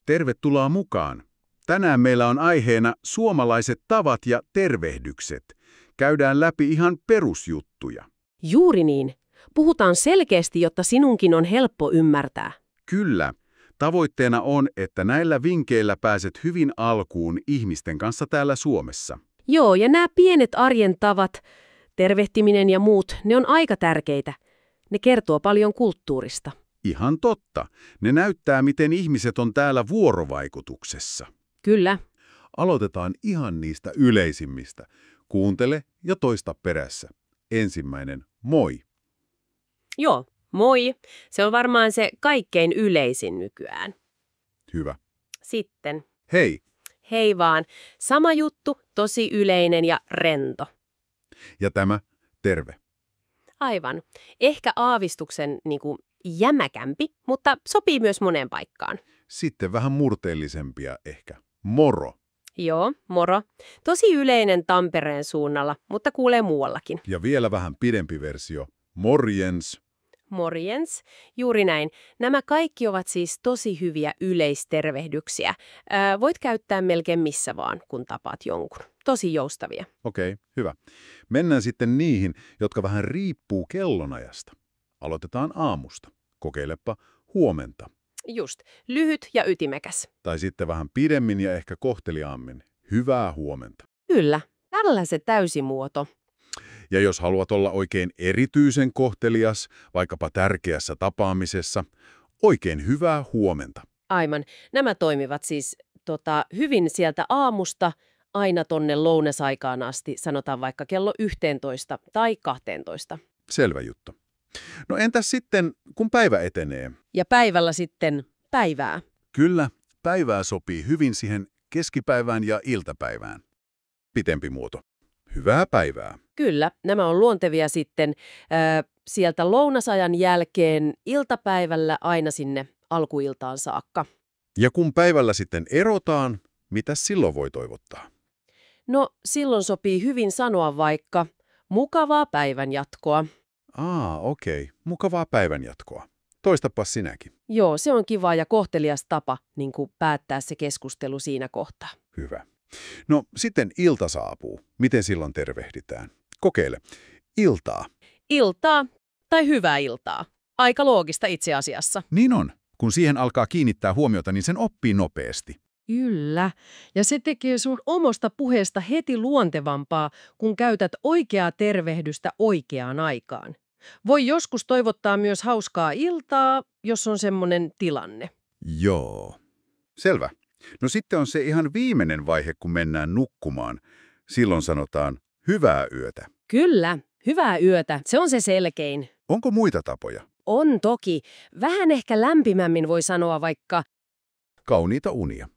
Tervetuloa mukaan. Tänään meillä on aiheena suomalaiset tavat ja tervehdykset. Käydään läpi ihan perusjuttuja. Juuri niin. Puhutaan selkeästi, jotta sinunkin on helppo ymmärtää. Kyllä. Tavoitteena on, että näillä vinkkeillä pääset hyvin alkuun ihmisten kanssa täällä Suomessa. Joo, ja nämä pienet arjen tavat, tervehtiminen ja muut, ne on aika tärkeitä. Ne kertoo paljon kulttuurista. Ihan totta. Ne näyttää, miten ihmiset on täällä vuorovaikutuksessa. Kyllä. Aloitetaan ihan niistä yleisimmistä. Kuuntele ja toista perässä. Ensimmäinen, moi. Joo, moi. Se on varmaan se kaikkein yleisin nykyään. Hyvä. Sitten. Hei. Hei vaan. Sama juttu, tosi yleinen ja rento. Ja tämä, terve. Aivan. Ehkä aavistuksen jämäkämpi, mutta sopii myös moneen paikkaan. Sitten vähän murteellisempia ehkä. Moro. Joo, moro. Tosi yleinen Tampereen suunnalla, mutta kuulee muuallakin. Ja vielä vähän pidempi versio. Morjens. Morjens. Juuri näin. Nämä kaikki ovat siis tosi hyviä yleistervehdyksiä. Voit käyttää melkein missä vaan, kun tapaat jonkun. Tosi joustavia. Okei, hyvä. Mennään sitten niihin, jotka vähän riippuu kellonajasta. Aloitetaan aamusta. Kokeilepa huomenta. Just. Lyhyt ja ytimekäs. Tai sitten vähän pidemmin ja ehkä kohteliaammin. Hyvää huomenta. Kyllä. Tällä se täysimuoto. Ja jos haluat olla oikein erityisen kohtelias, vaikkapa tärkeässä tapaamisessa, oikein hyvää huomenta. Aivan. Nämä toimivat siis hyvin sieltä aamusta aina tonne lounasaikaan asti, sanotaan vaikka kello 11 tai 12. Selvä juttu. No entäs sitten, kun päivä etenee? Ja päivällä sitten päivää. Kyllä, päivää sopii hyvin siihen keskipäivään ja iltapäivään. Pitempi muoto. Hyvää päivää. Kyllä, nämä on luontevia sitten sieltä lounasajan jälkeen iltapäivällä aina sinne alkuiltaan saakka. Ja kun päivällä sitten erotaan, mitä silloin voi toivottaa? No, silloin sopii hyvin sanoa vaikka mukavaa päivänjatkoa. Okei. Mukavaa päivänjatkoa. Toistapas sinäkin. Joo, se on kiva ja kohtelias tapa niin kuin päättää se keskustelu siinä kohtaa. Hyvä. No sitten ilta saapuu. Miten silloin tervehditään? Kokeile. Iltaa. Iltaa tai hyvää iltaa. Aika loogista itse asiassa. Niin on. Kun siihen alkaa kiinnittää huomiota, niin sen oppii nopeasti. Kyllä. Ja se tekee sun omasta puheesta heti luontevampaa, kun käytät oikeaa tervehdystä oikeaan aikaan. Voi joskus toivottaa myös hauskaa iltaa, jos on semmoinen tilanne. Joo. Selvä. No sitten on se ihan viimeinen vaihe, kun mennään nukkumaan. Silloin sanotaan hyvää yötä. Kyllä, hyvää yötä. Se on se selkein. Onko muita tapoja? On toki. Vähän ehkä lämpimämmin voi sanoa vaikka. Kauniita unia.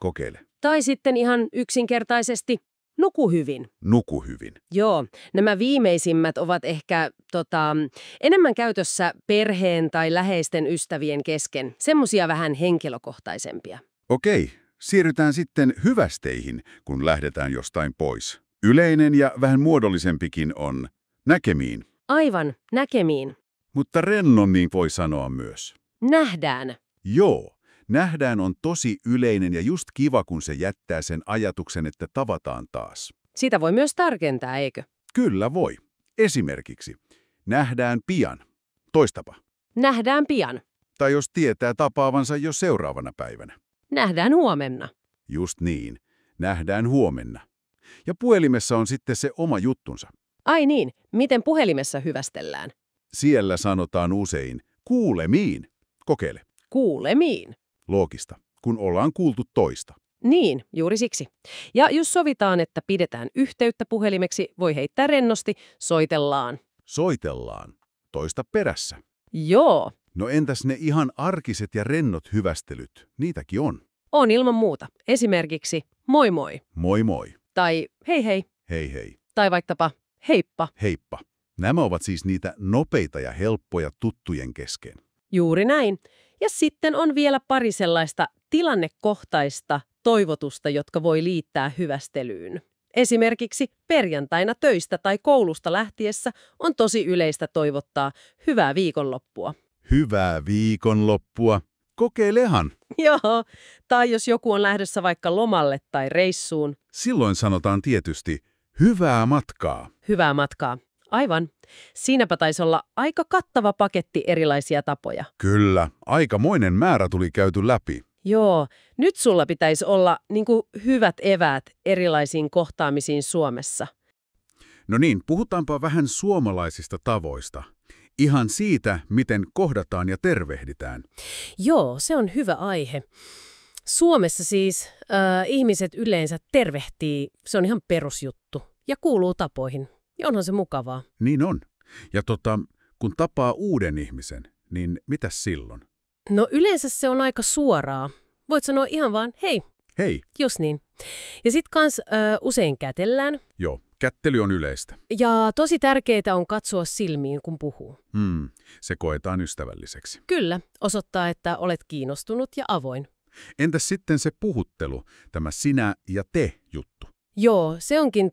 Kokeile. Tai sitten ihan yksinkertaisesti nuku hyvin. Nuku hyvin. Joo, nämä viimeisimmät ovat ehkä enemmän käytössä perheen tai läheisten ystävien kesken. Semmoisia vähän henkilökohtaisempia. Okei, siirrytään sitten hyvästeihin, kun lähdetään jostain pois. Yleinen ja vähän muodollisempikin on näkemiin. Aivan, näkemiin. Mutta rennon niin voi sanoa myös. Nähdään. Joo, nähdään on tosi yleinen ja just kiva, kun se jättää sen ajatuksen, että tavataan taas. Sitä voi myös tarkentaa, eikö? Kyllä voi. Esimerkiksi, nähdään pian. Toistapa. Nähdään pian. Tai jos tietää tapaavansa jo seuraavana päivänä. Nähdään huomenna. Just niin. Nähdään huomenna. Ja puhelimessa on sitten se oma juttunsa. Ai niin, miten puhelimessa hyvästellään? Siellä sanotaan usein kuulemiin. Kokeile. Kuulemiin. Loogista, kun ollaan kuultu toista. Niin, juuri siksi. Ja jos sovitaan, että pidetään yhteyttä puhelimeksi, voi heittää rennosti, soitellaan. Soitellaan. Toista perässä. Joo. No entäs ne ihan arkiset ja rennot hyvästelyt? Niitäkin on. On ilman muuta. Esimerkiksi moi moi. Moi moi. Tai hei hei. Hei hei. Tai vaikkapa heippa. Heippa. Nämä ovat siis niitä nopeita ja helppoja tuttujen kesken. Juuri näin. Ja sitten on vielä pari sellaista tilannekohtaista toivotusta, jotka voi liittää hyvästelyyn. Esimerkiksi perjantaina töistä tai koulusta lähtiessä on tosi yleistä toivottaa hyvää viikonloppua. Hyvää viikonloppua. kokeilehan. Joo, tai jos joku on lähdössä vaikka lomalle tai reissuun. Silloin sanotaan tietysti hyvää matkaa. Hyvää matkaa. Aivan. Siinäpä taisi olla aika kattava paketti erilaisia tapoja. Kyllä, aikamoinen määrä tuli käyty läpi. Joo, nyt sulla pitäisi olla hyvät eväät erilaisiin kohtaamisiin Suomessa. No niin, puhutaanpa vähän suomalaisista tavoista. Ihan siitä, miten kohdataan ja tervehditään. Joo, se on hyvä aihe. Suomessa siis ihmiset yleensä tervehtii, se on ihan perusjuttu ja kuuluu tapoihin. Ja onhan se mukavaa. Niin on. Ja kun tapaa uuden ihmisen, niin mitäs silloin? No yleensä se on aika suoraa. Voit sanoa ihan vaan hei. Hei. Just niin. Ja sit kans usein kätellään. Joo, kättely on yleistä. Ja tosi tärkeää on katsoa silmiin, kun puhuu. Se koetaan ystävälliseksi. Kyllä, osoittaa, että olet kiinnostunut ja avoin. Entäs sitten se puhuttelu, tämä sinä ja te juttu? Joo, se onkin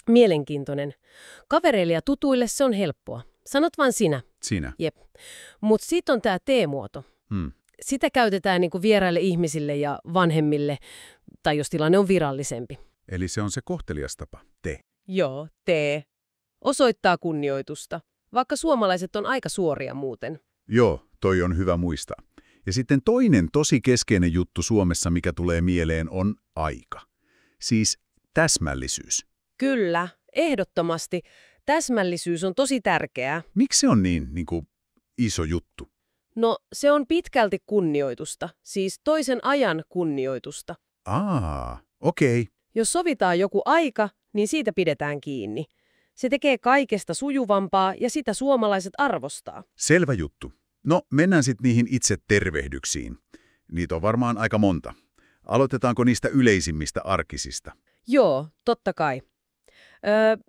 mielenkiintoinen. Kavereille ja tutuille se on helppoa. Sanot vaan sinä. Sinä. Jep. Mut sit on tää te-muoto. Sitä käytetään vieraille ihmisille ja vanhemmille, tai jos tilanne on virallisempi. Eli se on se kohtelias tapa, te. Joo, te. Osoittaa kunnioitusta, vaikka suomalaiset on aika suoria muuten. Joo, toi on hyvä muistaa. Ja sitten toinen tosi keskeinen juttu Suomessa, mikä tulee mieleen, on aika. Siis täsmällisyys. Kyllä, ehdottomasti. Täsmällisyys on tosi tärkeää. Miksi se on niin iso juttu? No, se on pitkälti kunnioitusta, siis toisen ajan kunnioitusta. Okei. Jos sovitaan joku aika, niin siitä pidetään kiinni. Se tekee kaikesta sujuvampaa ja sitä suomalaiset arvostaa. Selvä juttu. No, mennään sitten niihin itse tervehdyksiin. Niitä on varmaan aika monta. Aloitetaanko niistä yleisimmistä arkisista? Joo, totta kai.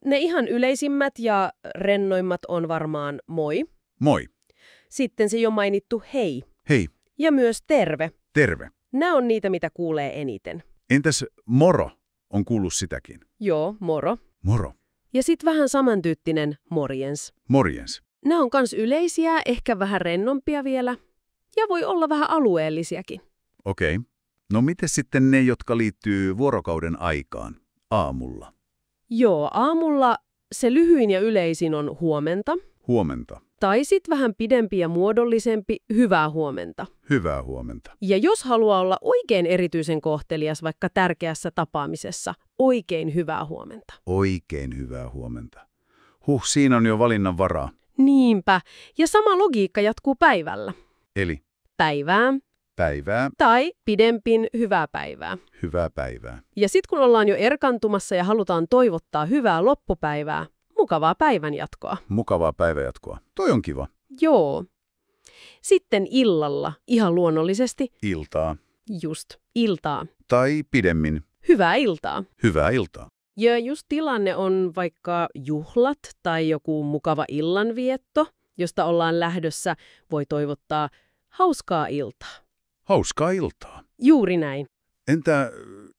Ne ihan yleisimmät ja rennoimmat on varmaan moi. Moi. Sitten se jo mainittu hei. Hei. Ja myös terve. Terve. Nämä on niitä, mitä kuulee eniten. Entäs moro? On kuullut sitäkin. Joo, moro. Moro. Ja sitten vähän samantyyppinen morjens. Morjens. Nämä on kans yleisiä, ehkä vähän rennompia vielä. Ja voi olla vähän alueellisiakin. Okei. No miten sitten ne, jotka liittyy vuorokauden aikaan, aamulla? Joo, aamulla se lyhyin ja yleisin on huomenta. Huomenta. Tai sitten vähän pidempi ja muodollisempi hyvää huomenta. Hyvää huomenta. Ja jos haluaa olla oikein erityisen kohtelias vaikka tärkeässä tapaamisessa, oikein hyvää huomenta. Oikein hyvää huomenta. Siinä on jo valinnan varaa. Niinpä. Ja sama logiikka jatkuu päivällä. Eli? Päivää. Päivää. Tai pidempin hyvää päivää. Hyvää päivää. Ja sitten kun ollaan jo erkantumassa ja halutaan toivottaa hyvää loppupäivää, mukavaa päivänjatkoa. Mukavaa päivänjatkoa. Toi on kiva. Joo. Sitten illalla, ihan luonnollisesti. Iltaa. Just, iltaa. Tai pidemmin. Hyvää iltaa. Hyvää iltaa. Ja just tilanne on vaikka juhlat tai joku mukava illanvietto, josta ollaan lähdössä, voi toivottaa hauskaa iltaa. Hauskaa iltaa. Juuri näin. Entä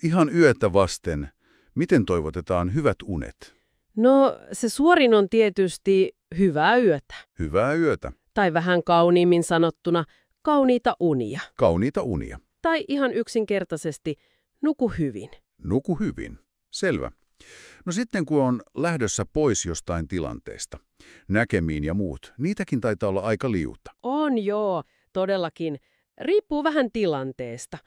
ihan yötä vasten, miten toivotetaan hyvät unet? No, se suorin on tietysti hyvää yötä. Hyvää yötä. Tai vähän kauniimmin sanottuna, kauniita unia. Kauniita unia. Tai ihan yksinkertaisesti, nuku hyvin. Nuku hyvin. Selvä. No sitten kun on lähdössä pois jostain tilanteesta, näkemiin ja muut, niitäkin taitaa olla aika liuta. On joo, todellakin. Riippuu vähän tilanteesta.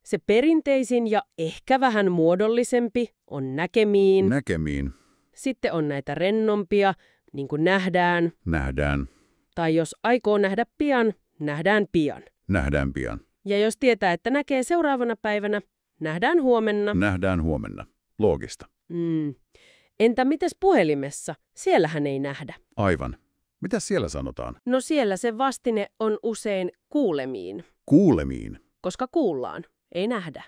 Se perinteisin ja ehkä vähän muodollisempi on näkemiin. Näkemiin. Sitten on näitä rennompia, niin kuin nähdään. Nähdään. Tai jos aikoo nähdä pian, nähdään pian. Nähdään pian. Ja jos tietää, että näkee seuraavana päivänä, nähdään huomenna. Nähdään huomenna. Loogista. Entä mites puhelimessa? Siellähän ei nähdä. Aivan. Mitä siellä sanotaan? No siellä se vastine on usein kuulemiin. Kuulemiin. Koska kuullaan, ei nähdä.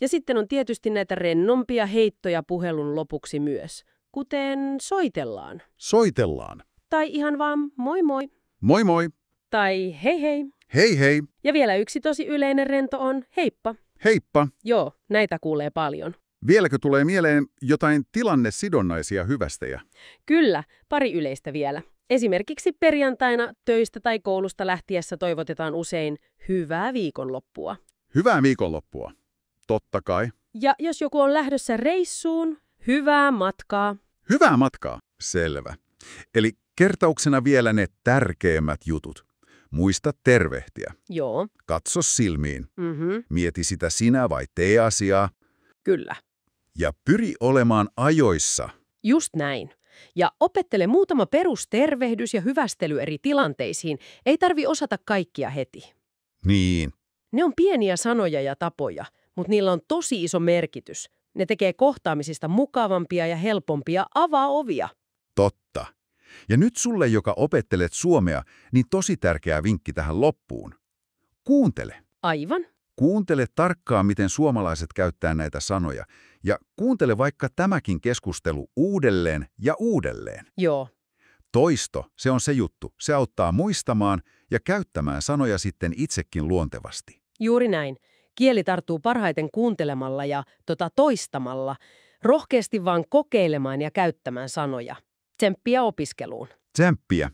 Ja sitten on tietysti näitä rennompia heittoja puhelun lopuksi myös, kuten soitellaan. Soitellaan. Tai ihan vaan moi moi. Moi moi. Tai hei hei. Hei hei. Ja vielä yksi tosi yleinen rento on heippa. Heippa. Joo, näitä kuulee paljon. Vieläkö tulee mieleen jotain tilannesidonnaisia hyvästejä? Kyllä, pari yleistä vielä. Esimerkiksi perjantaina töistä tai koulusta lähtiessä toivotetaan usein hyvää viikonloppua. Hyvää viikonloppua. Totta kai. Ja jos joku on lähdössä reissuun, hyvää matkaa. Hyvää matkaa. Selvä. Eli kertauksena vielä ne tärkeimmät jutut. Muista tervehtiä. Joo. Katso silmiin. Mhm. Mieti sitä sinä vai tee asiaa. Kyllä. Ja pyri olemaan ajoissa. Just näin. Ja opettele muutama perustervehdys ja hyvästely eri tilanteisiin. Ei tarvi osata kaikkia heti. Niin. Ne on pieniä sanoja ja tapoja, mutta niillä on tosi iso merkitys. Ne tekee kohtaamisista mukavampia ja helpompia, avaa ovia. Totta. Ja nyt sulle, joka opettelet suomea, niin tosi tärkeä vinkki tähän loppuun. Kuuntele. Aivan. Kuuntele tarkkaan, miten suomalaiset käyttää näitä sanoja. Ja kuuntele vaikka tämäkin keskustelu uudelleen ja uudelleen. Joo. Toisto, se on se juttu. Se auttaa muistamaan ja käyttämään sanoja sitten itsekin luontevasti. Juuri näin. Kieli tarttuu parhaiten kuuntelemalla ja toistamalla. Rohkeasti vaan kokeilemaan ja käyttämään sanoja. Tsemppiä opiskeluun. Tsemppiä.